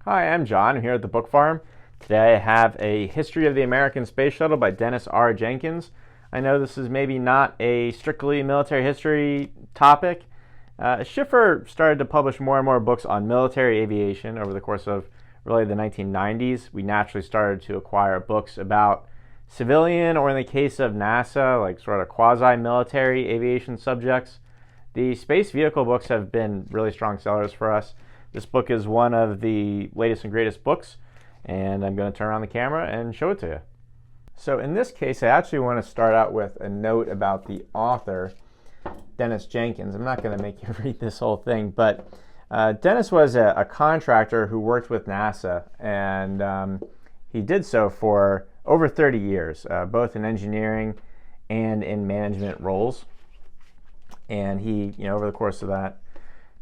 Hi, I'm John. I'm here at the Book Farm. Today I have a History of the American Space Shuttle by Dennis R. Jenkins. I know this is maybe not a strictly military history topic. Schiffer started to publish more and more books on military aviation over the course of really the 1990s. We naturally started to acquire books about civilian, or in the case of NASA, like sort of quasi-military aviation subjects. The space vehicle books have been really strong sellers for us. This book is one of the latest and greatest books, and I'm going to turn on the camera and show it to you. So in this case, I actually want to start out with a note about the author, Dennis Jenkins. I'm not going to make you read this whole thing, but Dennis was a contractor who worked with NASA, and he did so for over 30 years, both in engineering and in management roles. And he, over the course of that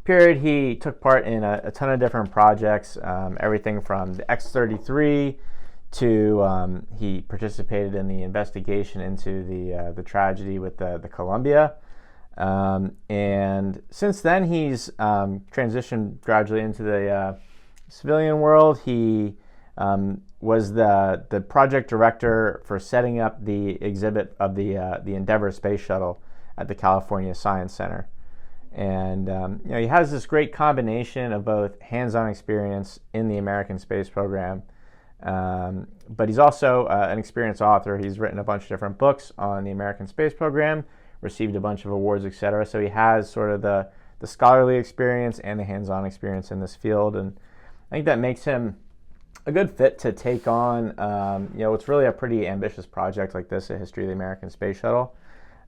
period, he took part in a ton of different projects, everything from the X-33 to he participated in the investigation into the tragedy with the Columbia. And since then, he's transitioned gradually into the civilian world. He was the project director for setting up the exhibit of the Endeavour Space Shuttle at the California Science Center. And he has this great combination of both hands-on experience in the American space program, but he's also an experienced author. He's written a bunch of different books on the American space program, received a bunch of awards, etc. So he has sort of the scholarly experience and the hands-on experience in this field, and I think that makes him a good fit to take on it's really a pretty ambitious project like this, a history of the American Space Shuttle.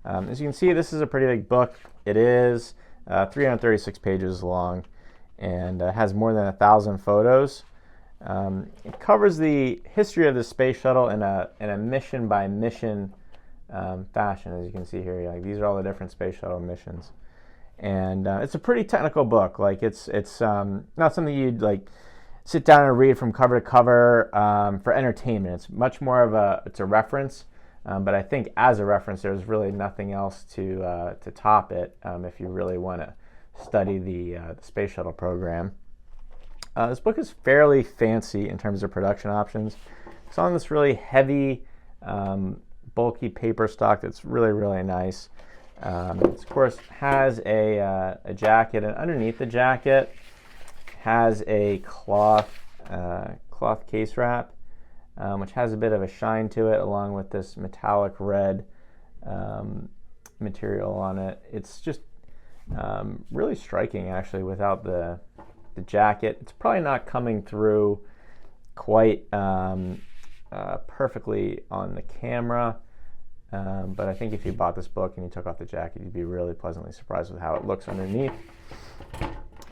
As you can see, this is a pretty big book. It is 336 pages long and has more than 1,000 photos. It covers the history of the space shuttle in a mission by mission fashion. As you can see here, these are all the different space shuttle missions, and it's a pretty technical book. It's not something you'd sit down and read from cover to cover for entertainment. It's much more of a reference. But I think as a reference, there's really nothing else to top it if you really want to study the space shuttle program. This book is fairly fancy in terms of production options. It's on this really heavy, bulky paper stock that's really, really nice. It, of course, has a jacket, and underneath the jacket has a cloth case wrap, which has a bit of a shine to it, along with this metallic red material on it. It's just really striking, actually, without the jacket. It's probably not coming through quite perfectly on the camera, but I think if you bought this book and you took off the jacket, you'd be really pleasantly surprised with how it looks underneath.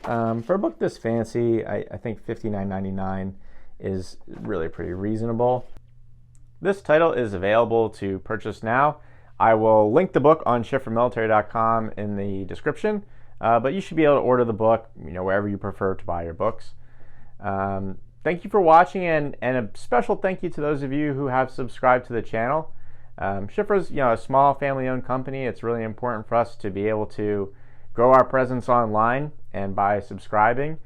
For a book this fancy, I think $59.99 is really pretty reasonable. This title is available to purchase now. I will link the book on schiffermilitary.com in the description, but you should be able to order the book wherever you prefer to buy your books. Thank you for watching, and a special thank you to those of you who have subscribed to the channel. Schiffer's a small family-owned company. It's really important for us to be able to grow our presence online, and by subscribing,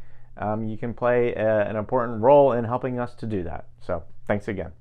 you can play an important role in helping us to do that. So thanks again.